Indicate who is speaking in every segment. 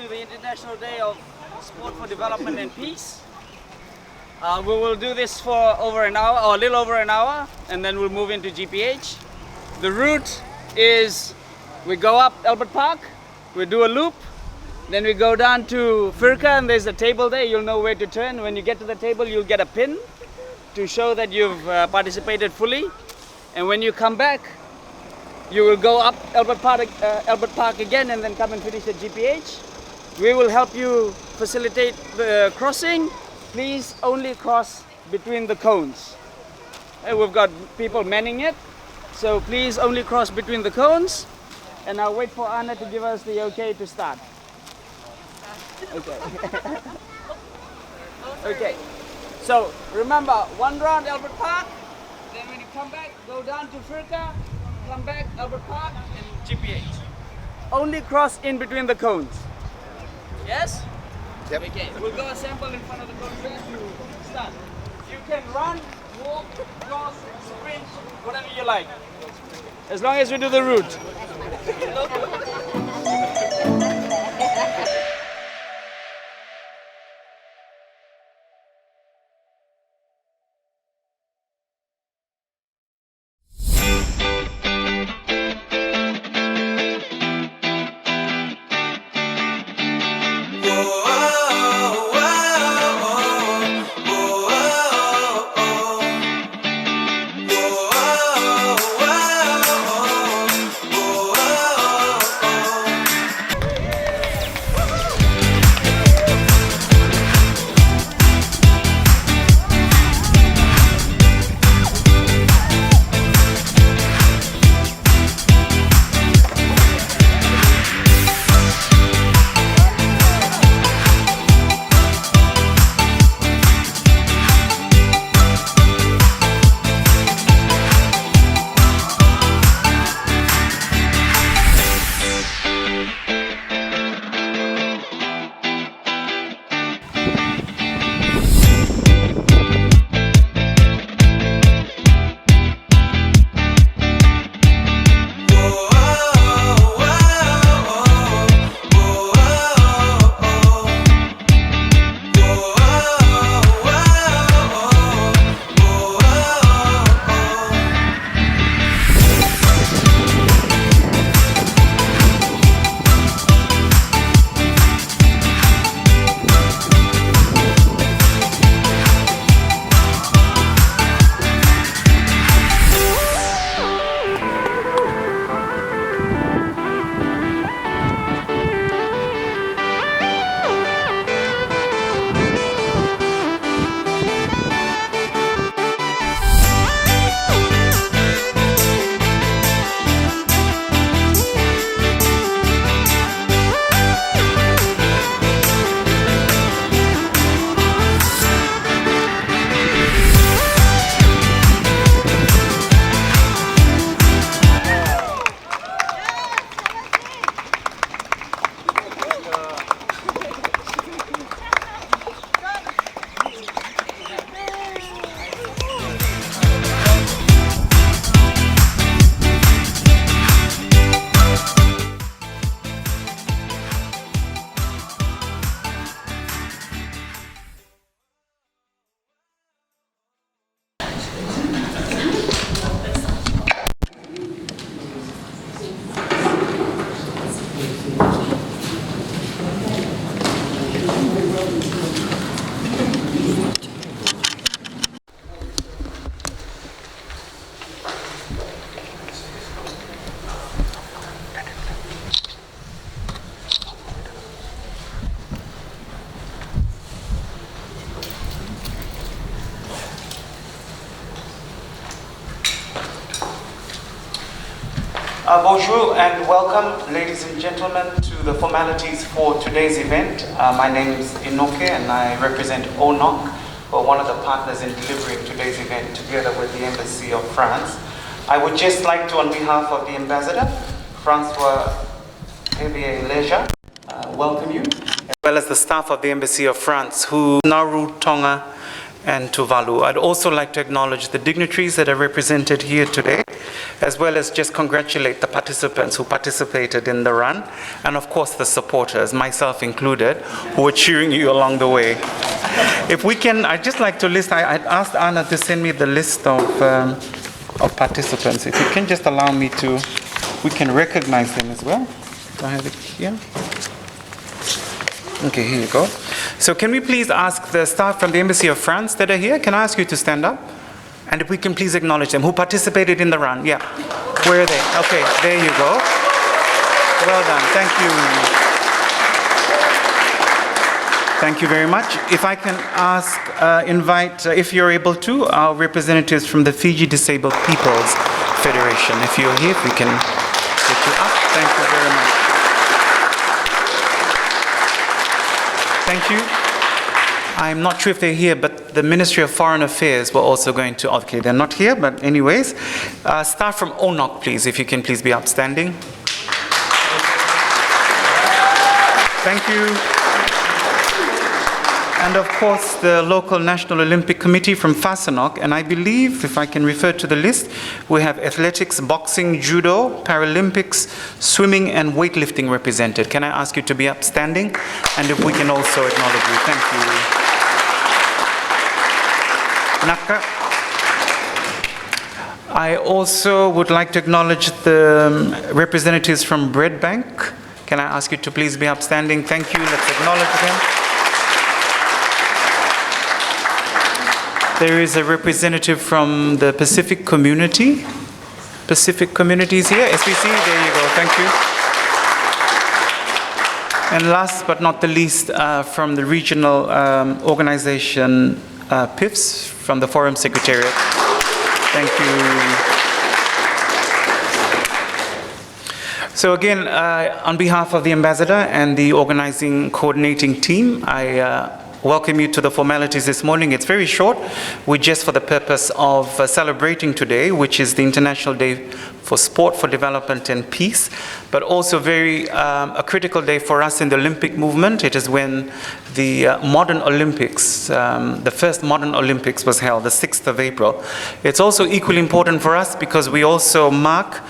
Speaker 1: to the International Day of Sport for Development and Peace. We will do this for over an hour, or a little over an hour, and then we'll move into GPH. The route is, we go up Albert Park, we do a loop, then we go down to Firka, and there's a table there. You'll know where to turn. When you get to the table, you'll get a pin to show that you've participated fully. And when you come back, you will go up Albert Park again, and then come and finish at GPH. We will help you facilitate the crossing. Please only cross between the cones. We've got people manning it, so please only cross between the cones. And I'll wait for Anna to give us the okay to start. Okay. Okay. So remember, one round Albert Park, then when you come back, go down to Firka, come back Albert Park and GPH. Only cross in between the cones. Yes?
Speaker 2: Yep.
Speaker 1: Okay, we'll go assemble in front of the cones there to start. You can run, walk, cross, sprint, whatever you like. As long as we do the route.
Speaker 3: Bonjour and welcome, ladies and gentlemen, to the formalities for today's event. My name is Inoke and I represent ONOC, one of the partners in delivering today's event together with the Embassy of France. I would just like to, on behalf of the Ambassador, Francois Leisure, welcome you, as well as the staff of the Embassy of France, who Nauru Tonga and Tuvalu. I'd also like to acknowledge the dignitaries that are represented here today, as well as just congratulate the participants who participated in the run, and of course the supporters, myself included, who were cheering you along the way. If we can, I'd just like to list, I'd asked Anna to send me the list of participants. If you can just allow me to, we can recognize them as well. Do I have it here? Okay, here you go. So can we please ask the staff from the Embassy of France that are here, can I ask you to stand up? And if we can please acknowledge them, who participated in the run. Yeah, where are they? Okay, there you go. Well done, thank you. Thank you very much. If I can ask, invite, if you're able to, our representatives from the Fiji Disabled People's Federation. If you're here, if we can get you up. Thank you very much. Thank you. I'm not sure if they're here, but the Ministry of Foreign Affairs were also going to, okay, they're not here, but anyways. Staff from ONOC, please, if you can please be upstanding. Thank you. And of course, the local National Olympic Committee from Fasanok, and I believe, if I can refer to the list, we have athletics, boxing, judo, Paralympics, swimming, and weightlifting represented. Can I ask you to be upstanding? And if we can also acknowledge you. Thank you. Naka. I also would like to acknowledge the representatives from Bread Bank. Can I ask you to please be upstanding? Thank you. Let's acknowledge them. There is a representative from the Pacific Community. Pacific Communities here, SPC, there you go, thank you. And last but not the least, from the regional organization PIFS, from the Forum Secretariat. Thank you. So again, on behalf of the Ambassador and the organizing coordinating team, I welcome you to the formalities this morning. It's very short. We're just for the purpose of celebrating today, which is the International Day for Sport for Development and Peace, but also a critical day for us in the Olympic movement. It is when the modern Olympics, the first modern Olympics was held, the 6th of April. It's also equally important for us because we also mark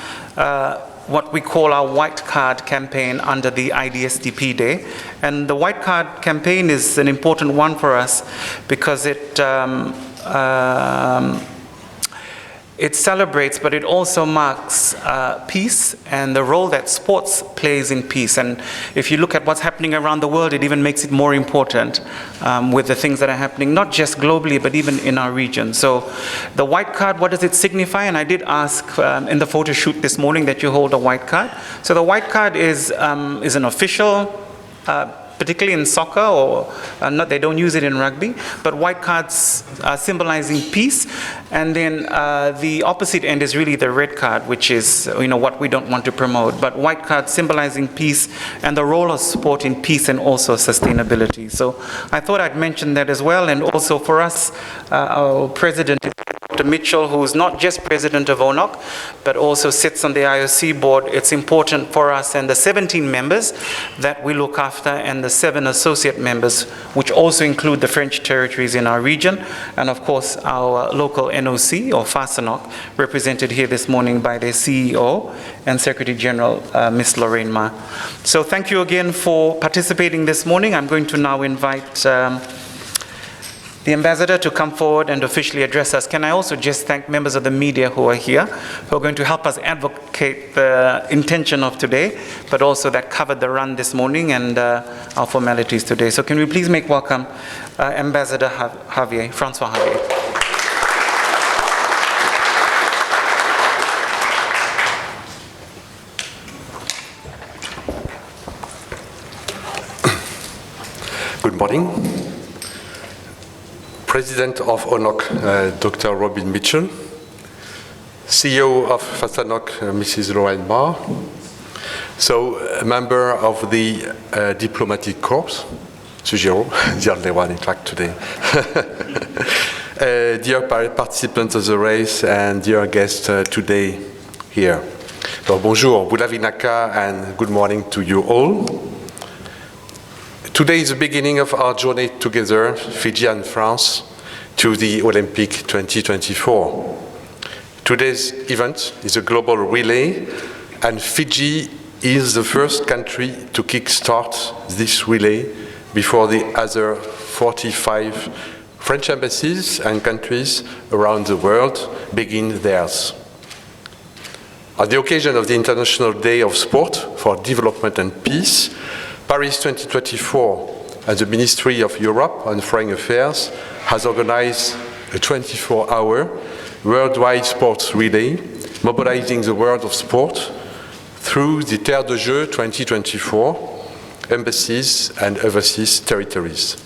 Speaker 3: what we call our White Card campaign under the IDSDP Day. And the White Card campaign is an important one for us because it celebrates, but it also marks peace and the role that sports plays in peace. And if you look at what's happening around the world, it even makes it more important with the things that are happening, not just globally, but even in our region. So the white card, what does it signify? And I did ask in the photo shoot this morning that you hold a white card. So the white card is an official, particularly in soccer, or they don't use it in rugby, but white cards symbolizing peace. And then the opposite end is really the red card, which is what we don't want to promote. But white card symbolizing peace and the role of sport in peace and also sustainability. So I thought I'd mention that as well. And also for us, our president, Dr. Mitchell, who is not just president of ONOC, but also sits on the IOC board. It's important for us and the 17 members that we look after and the 7 associate members, which also include the French territories in our region, and of course our local NOC, or FASANOC, represented here this morning by their CEO and Secretary General, Ms. Lorraine Ma. So thank you again for participating this morning. I'm going to now invite the Ambassador to come forward and officially address us. Can I also just thank members of the media who are here, who are going to help us advocate the intention of today, but also that covered the run this morning and our formalities today. So can we please make welcome Ambassador Javier, Francois Javier.
Speaker 2: Good morning. President of ONOC, Dr. Robin Mitchell, CEO of FASANOC, Mrs. Lorraine Ma, so a member of the Diplomatic Corps, Sugiro, the only one in fact today, dear participants of the race and dear guests today here. So bonjour, Bulavinaka, and good morning to you all. Today is the beginning of our journey together, Fiji and France, to the Olympic 2024. Today's event is a global relay, and Fiji is the first country to kickstart this relay before the other 45 French embassies and countries around the world begin theirs. On the occasion of the International Day of Sport for Development and Peace, Paris 2024 and the Ministry of Europe and Foreign Affairs has organized a 24-hour worldwide sports relay, mobilizing the world of sport through the Terre de Jeux 2024, embassies and overseas territories.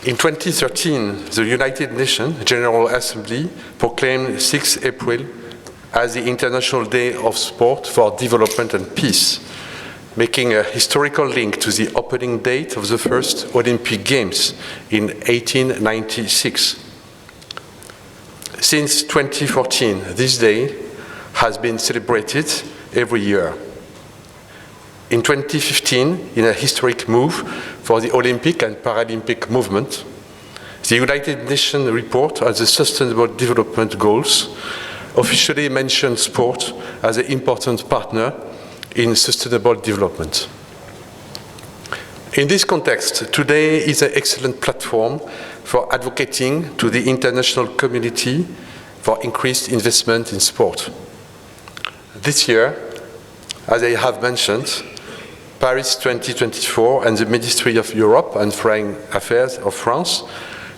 Speaker 2: In 2013, the United Nations General Assembly proclaimed 6 April as the International Day of Sport for Development and Peace, making a historical link to the opening date of the first Olympic Games in 1896. Since 2014, this day has been celebrated every year. In 2015, in a historic move for the Olympic and Paralympic movement, the United Nations report on the Sustainable Development Goals officially mentioned sport as an important partner in sustainable development. In this context, today is an excellent platform for advocating to the international community for increased investment in sport. This year, as I have mentioned, Paris 2024 and the Ministry of Europe and Foreign Affairs of France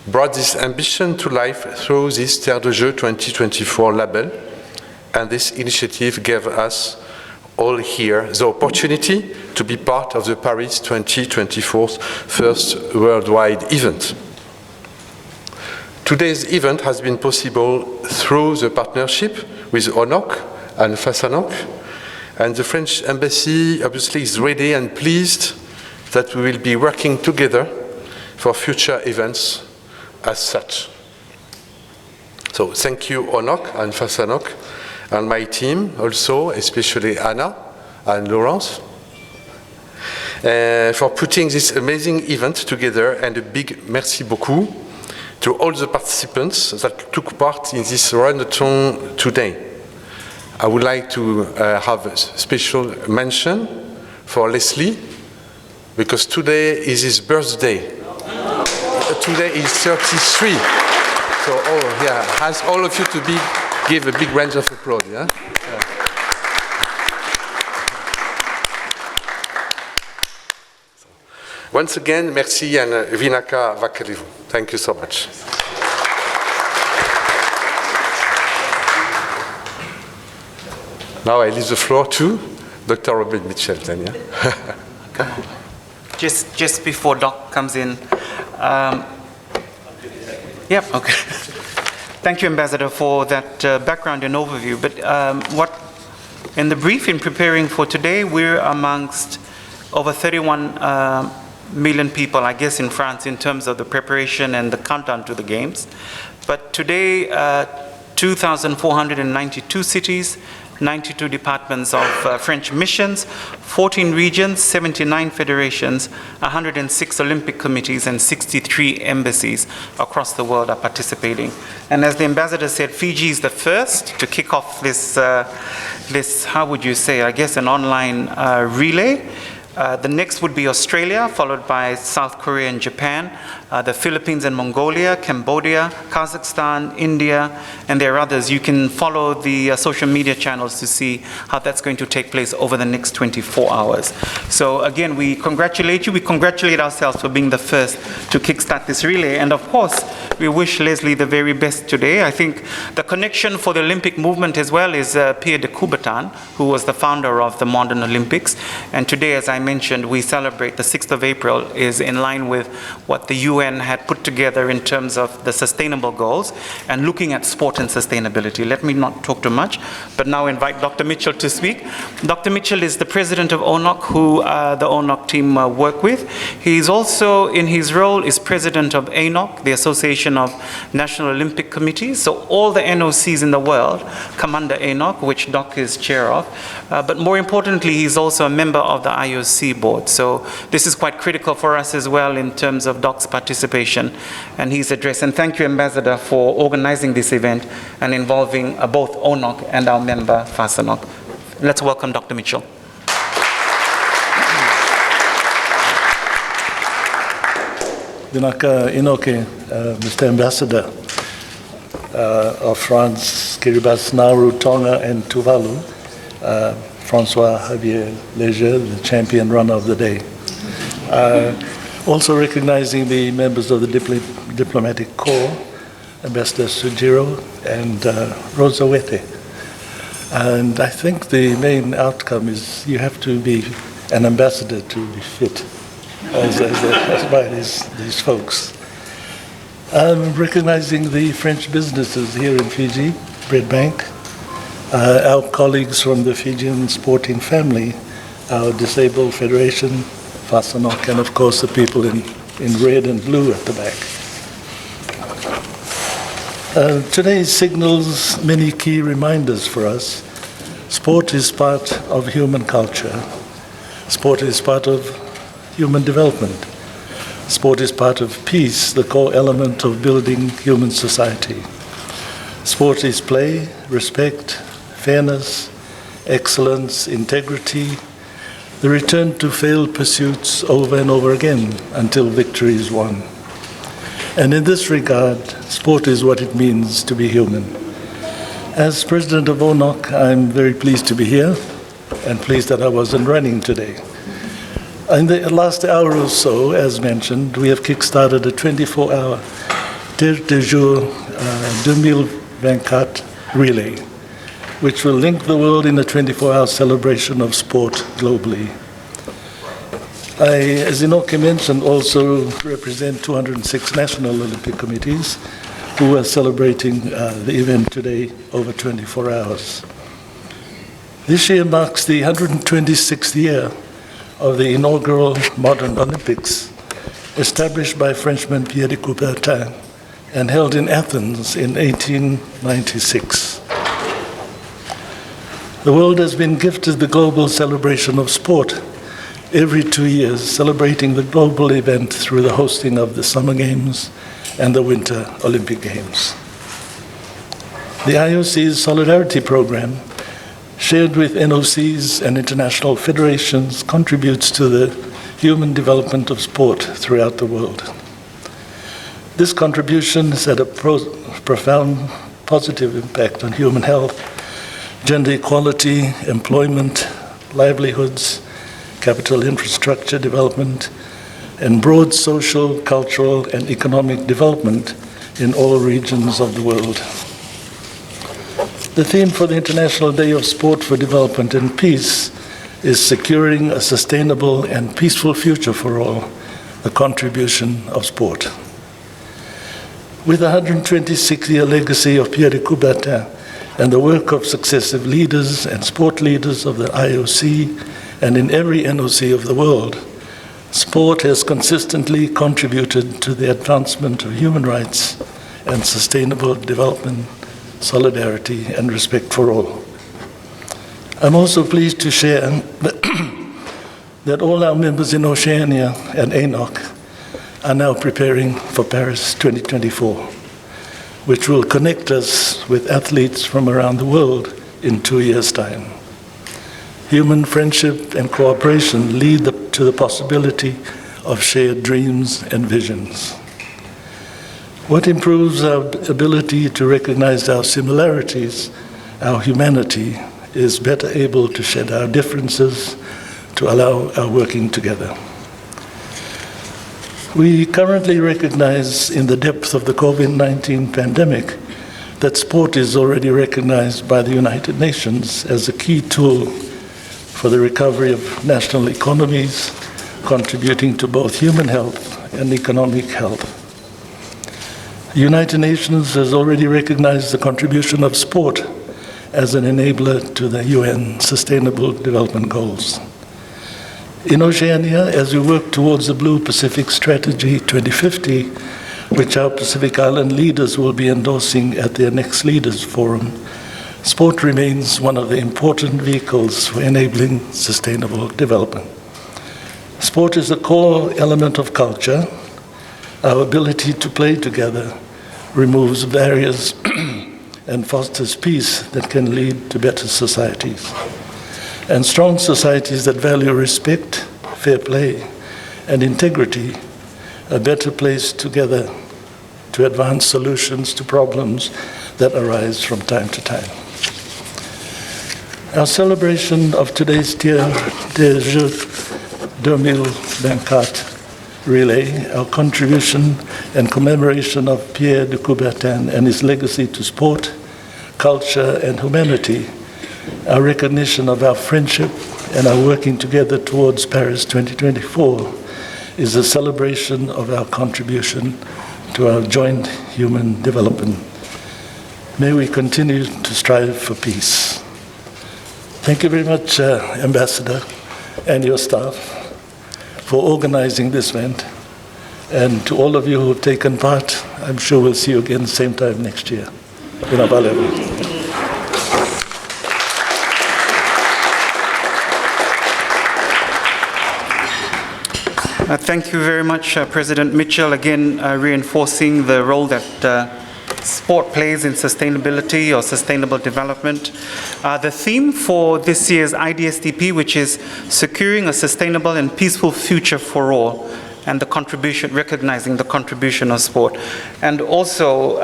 Speaker 2: brought this ambition to life through this Terre de Jeux 2024 label, and this initiative gave us all here the opportunity to be part of the Paris 2024 first worldwide event. Today's event has been possible through the partnership with ONOC and FASANOC, and the French Embassy obviously is ready and pleased that we will be working together for future events as such. So thank you ONOC and FASANOC and my team also, especially Anna and Laurence, for putting this amazing event together, and a big merci beaucoup to all the participants that took part in this run-a-thon today. I would like to have a special mention for Leslie, because today is his birthday. Today is 33. So, ask all of you to give a big round of applause. Yeah? Once again, merci and Vinaka Vakalivu. Thank you so much. Now I leave the floor to Dr. Robin Mitchell. Then, yeah?
Speaker 3: Just before Doc comes in. Okay. Thank you, Ambassador, for that background and overview. But in the brief, in preparing for today, we're amongst over 31 million people, I guess, in France in terms of the preparation and the countdown to the Games. But today, 2,492 cities, 92 departments of French missions, 14 regions, 79 federations, 106 Olympic committees, and 63 embassies across the world are participating. And as the ambassador said, Fiji is the first to kick off this, how would you say, I guess an online relay. The next would be Australia, followed by South Korea and Japan, the Philippines and Mongolia, Cambodia, Kazakhstan, India, and there are others. You can follow the social media channels to see how that's going to take place over the next 24 hours. So again, we congratulate you. We congratulate ourselves for being the first to kickstart this relay. And of course, we wish Leslie the very best today. I think the connection for the Olympic movement as well is Pierre de Coubertin, who was the founder of the modern Olympics. And today, as I mentioned, we celebrate the 6th of April is in line with what the UN had put together in terms of the sustainable goals and looking at sport and sustainability. Let me not talk too much, but now invite Dr. Mitchell to speak. Dr. Mitchell is the president of ONOC, who the ONOC team work with. He's also, in his role, is president of ANOC, the Association of National Olympic Committees. So all the NOCs in the world come under ANOC, which Doc is chair of. But more importantly, he's also a member of the IOC IOC board. So this is quite critical for us as well in terms of Doc's participation and his address. And thank you, Ambassador, for organizing this event and involving both ONOC and our member, FASANOC. Let's welcome Dr. Mitchell.
Speaker 4: Dinaka Inoke, Mr. Ambassador of France, Kiribati, Nauru, Tonga, and Tuvalu, Francois Javier Leger, the champion runner of the day. Also recognizing the members of the diplomatic corps, Ambassador Sujiro and Rosa Wete. And I think the main outcome is you have to be an ambassador to be fit, as by these folks. Recognizing the French businesses here in Fiji, Bread Bank, our colleagues from the Fijian sporting family, our disabled federation, FASANOC, and of course the people in red and blue at the back. Today signals many key reminders for us. Sport is part of human culture. Sport is part of human development. Sport is part of peace, the core element of building human society. Sport is play, respect, fairness, excellence, integrity, the return to failed pursuits over and over again until victory is won. And in this regard, sport is what it means to be human. As President of ONOC, I'm very pleased to be here and pleased that I wasn't running today. In the last hour or so, as mentioned, we have kick-started a 24-hour Terre de Jour 2024 relay, which will link the world in a 24-hour celebration of sport globally. I, as Inoke mentioned, also represent 206 national Olympic committees who are celebrating the event today over 24 hours. This year marks the 126th year of the inaugural modern Olympics, established by Frenchman Pierre de Coubertin and held in Athens in 1896. The world has been gifted the global celebration of sport every 2 years, celebrating the global event through the hosting of the Summer Games and the Winter Olympic Games. The IOC's Solidarity Program, shared with NOCs and international federations, contributes to the human development of sport throughout the world. This contribution has had a profound positive impact on human health, gender equality, employment, livelihoods, capital infrastructure development, and broad social, cultural, and economic development in all regions of the world. The theme for the International Day of Sport for Development and Peace is securing a sustainable and peaceful future for all, the contribution of sport. With the 126-year legacy of Pierre de Coubertin and the work of successive leaders and sport leaders of the IOC and in every NOC of the world, sport has consistently contributed to the advancement of human rights and sustainable development, solidarity, and respect for all. I'm also pleased to share that all our members in Oceania and ANOC are now preparing for Paris 2024, which will connect us with athletes from around the world in 2 years' time. Human friendship and cooperation lead to the possibility of shared dreams and visions. What improves our ability to recognize our similarities, our humanity, is better able to shed our differences to allow our working together. We currently recognize in the depth of the COVID-19 pandemic that sport is already recognized by the United Nations as a key tool for the recovery of national economies, contributing to both human health and economic health. The United Nations has already recognized the contribution of sport as an enabler to the UN Sustainable Development Goals. In Oceania, as we work towards the Blue Pacific Strategy 2050, which our Pacific Island leaders will be endorsing at their next Leaders Forum, sport remains one of the important vehicles for enabling sustainable development. Sport is a core element of culture. Our ability to play together removes barriers and fosters peace that can lead to better societies. And strong societies that value respect, fair play, and integrity are better placed together to advance solutions to problems that arise from time to time. Our celebration of today's Tiers des Jeux 2024 relay, our contribution and commemoration of Pierre de Coubertin and his legacy to sport, culture, and humanity, our recognition of our friendship and our working together towards Paris 2024 is a celebration of our contribution to our joint human development. May we continue to strive for peace. Thank you very much, Ambassador, and your staff, for organizing this event. And to all of you who have taken part, I'm sure we'll see you again same time next year.
Speaker 3: Thank you very much, President Mitchell, again reinforcing the role that sport plays in sustainability or sustainable development. The theme for this year's IDSDP, which is securing a sustainable and peaceful future for all, and the contribution, recognizing the contribution of sport. And also,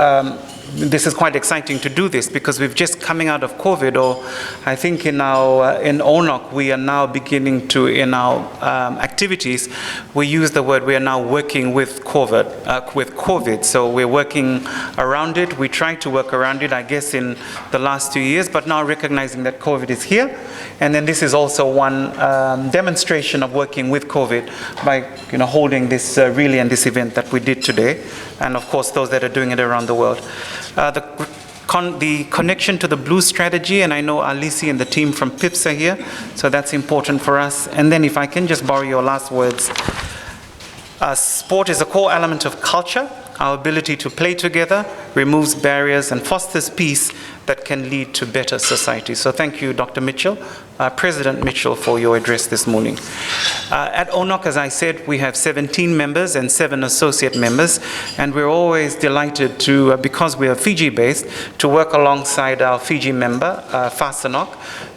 Speaker 3: this is quite exciting to do this because we've just coming out of COVID, or I think in ONOC we are now beginning to, in our activities, we use the word we are now working with COVID. So we're working around it. We try to work around it, I guess, in the last 2 years, but now recognizing that COVID is here. And then this is also one demonstration of working with COVID by holding this relay and this event that we did today. And of course, those that are doing it around the world. The connection to the Blue Strategy, and I know Alisi and the team from PIPS are here, so that's important for us. And then if I can just borrow your last words, sport is a core element of culture. Our ability to play together removes barriers and fosters peace that can lead to better society. So thank you, Dr. Mitchell, President Mitchell, for your address this morning. At ONOC, as I said, we have 17 members and 7 associate members, and we're always delighted to, because we are Fiji-based, to work alongside our Fiji member, FASANOC.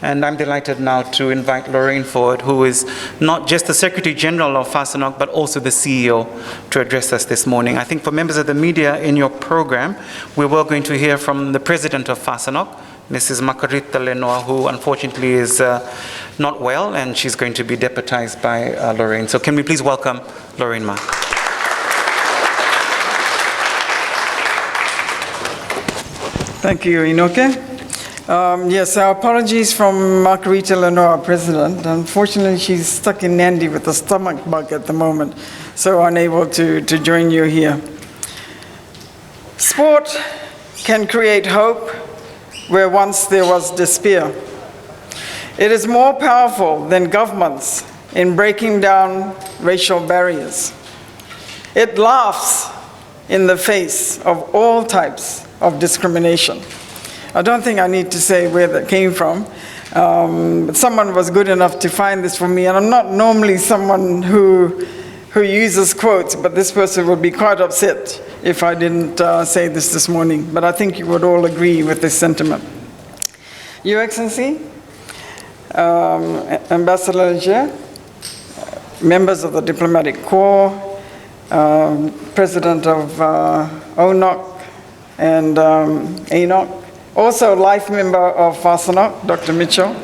Speaker 3: And I'm delighted now to invite Lorraine forward, who is not just the Secretary General of FASANOC, but also the CEO, to address us this morning. I think for members of the media in your program, we were going to hear from the President of FASANOC, Mrs. Margarita Lenoir, who unfortunately is not well, and she's going to be deputized by Lorraine. So can we please welcome Lorraine Ma.
Speaker 5: Thank you, Inoke. Yes, our apologies from Margarita Lenoir, our President. Unfortunately, she's stuck in Nandi with a stomach bug at the moment, so unable to join you here. Sport can create hope where once there was despair. It is more powerful than governments in breaking down racial barriers. It laughs in the face of all types of discrimination. I don't think I need to say where that came from, but someone was good enough to find this for me, and I'm not normally someone who uses quotes, but this person would be quite upset if I didn't say this morning, but I think you would all agree with this sentiment. Your Excellency, Ambassador Leger, members of the Diplomatic Corps, President of ONOC and ANOC, also life member of FASANOC, Dr. Mitchell,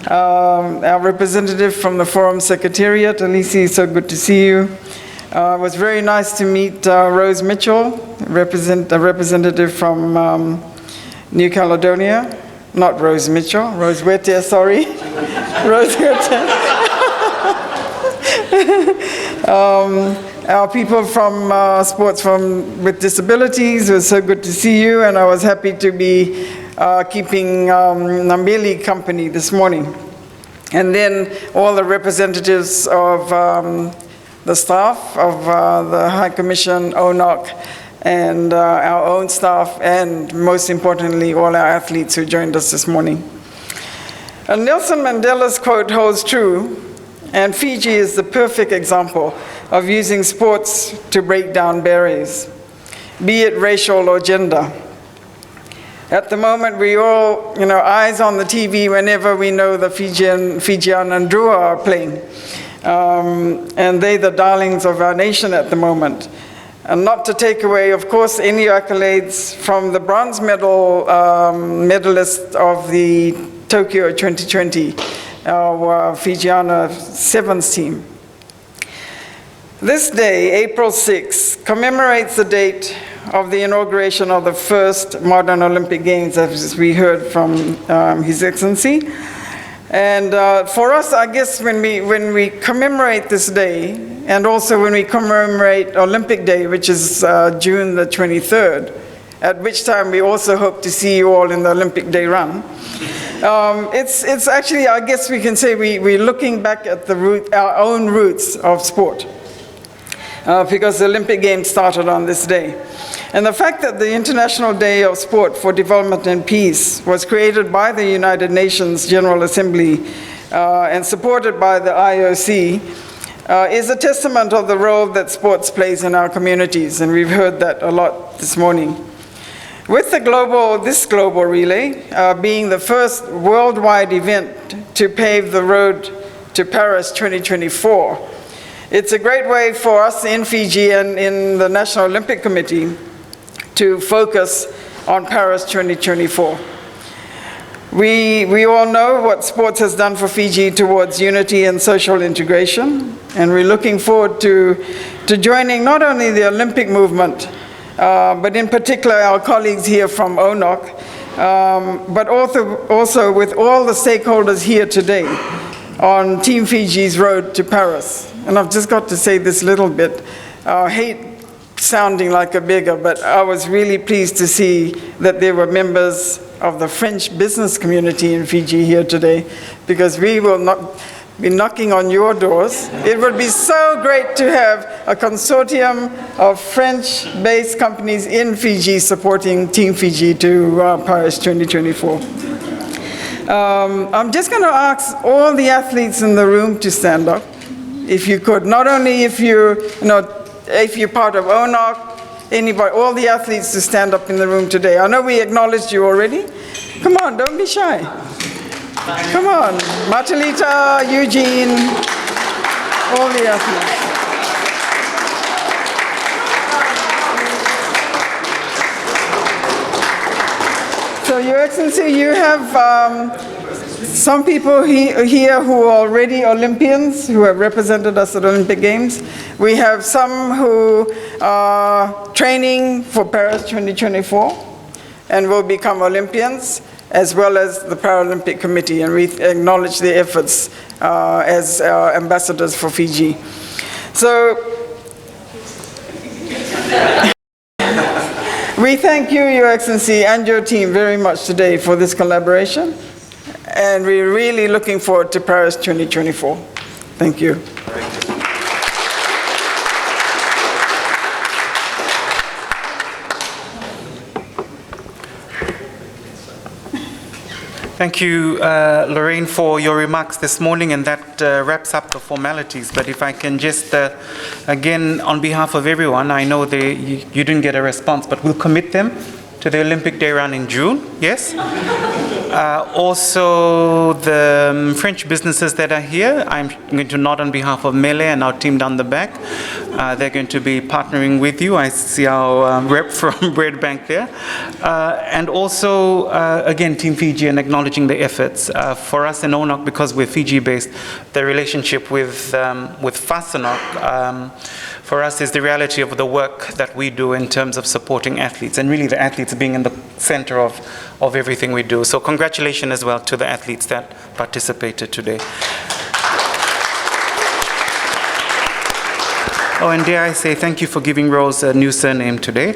Speaker 5: our representative from the Forum Secretariat, Alisi, so good to see you. It was very nice to meet Rose Mitchell, a representative from New Caledonia. Not Rose Mitchell, Rose Wete, sorry. Rose Wete. Our people from Sports with Disabilities, it was so good to see you, and I was happy to be keeping Nambeli company this morning. And then all the representatives of the staff of the High Commission, ONOC, and our own staff, and most importantly, all our athletes who joined us this morning. And Nelson Mandela's quote holds true: And Fiji is the perfect example of using sports to break down barriers, be it racial or gender. At the moment, we all, eyes on the TV whenever we know the Fijian and Drua are playing. And they're the darlings of our nation at the moment. And not to take away, of course, any accolades from the bronze medal medalist of the Tokyo 2020, our Fijiana Sevens team. This day, April 6, commemorates the date of the inauguration of the first modern Olympic Games, as we heard from His Excellency. And for us, I guess when we commemorate this day, and also when we commemorate Olympic Day, which is June the 23rd, at which time we also hope to see you all in the Olympic Day run. It's actually, I guess we can say we're looking back at our own roots of sport, because the Olympic Games started on this day. And the fact that the International Day of Sport for Development and Peace was created by the United Nations General Assembly and supported by the IOC is a testament of the role that sports plays in our communities, and we've heard that a lot this morning. With this global relay being the first worldwide event to pave the road to Paris 2024, it's a great way for us in Fiji and in the National Olympic Committee to focus on Paris 2024. We all know what sports has done for Fiji towards unity and social integration, and we're looking forward to joining not only the Olympic movement, but in particular our colleagues here from ONOC, but also with all the stakeholders here today on Team Fiji's road to Paris. And I've just got to say this little bit. I hate sounding like a beggar, but I was really pleased to see that there were members of the French business community in Fiji here today, because we will not be knocking on your doors. It would be so great to have a consortium of French-based companies in Fiji supporting Team Fiji to Paris 2024. I'm just going to ask all the athletes in the room to stand up, if you could. Not only if you're part of ONOC, anybody, all the athletes to stand up in the room today. I know we acknowledged you already. Come on, don't be shy. Come on, Matalita, Eugene, all the athletes. So, Your Excellency, you have some people here who are already Olympians, who have represented us at Olympic Games. We have some who are training for Paris 2024 and will become Olympians, as well as the Paralympic Committee, and we acknowledge their efforts as ambassadors for Fiji. So, we thank you, Your Excellency, and your team very much today for this collaboration, and we're really looking forward to Paris 2024. Thank you.
Speaker 3: Thank you, Lorraine, for your remarks this morning, and that wraps up the formalities. But if I can just, again, on behalf of everyone, I know you didn't get a response, but we'll commit them to the Olympic Day run in June, yes? Also, the French businesses that are here, I'm going to nod on behalf of Mele and our team down the back. They're going to be partnering with you. I see our rep from Bread Bank there. And also, again, Team Fiji, and acknowledging the efforts. For us in ONOC, because we're Fiji-based, the relationship with FASANOC, for us is the reality of the work that we do in terms of supporting athletes, and really the athletes being in the center of everything we do. So congratulations as well to the athletes that participated today. Oh, and dare I say thank you for giving Rose a new surname today.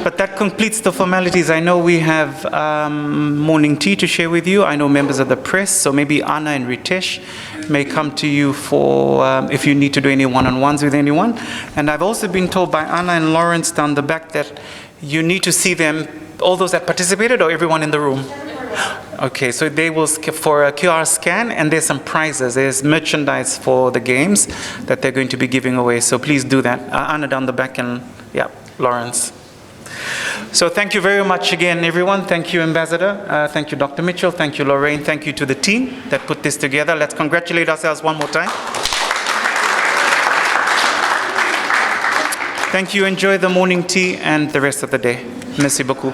Speaker 3: But that completes the formalities. I know we have morning tea to share with you. I know members of the press, so maybe Anna and Ritesh may come to you for if you need to do any one-on-ones with anyone. And I've also been told by Anna and Lawrence down the back that you need to see them, all those that participated, or everyone in the room? Okay, so they will for a QR scan, and there's some prizes. There's merchandise for the games that they're going to be giving away. So please do that. Anna down the back, and yeah, Lawrence. So thank you very much again, everyone. Thank you, Ambassador. Thank you, Dr. Mitchell. Thank you, Lorraine. Thank you to the team that put this together. Let's congratulate ourselves one more time. Thank you. Enjoy the morning tea and the rest of the day. Merci beaucoup.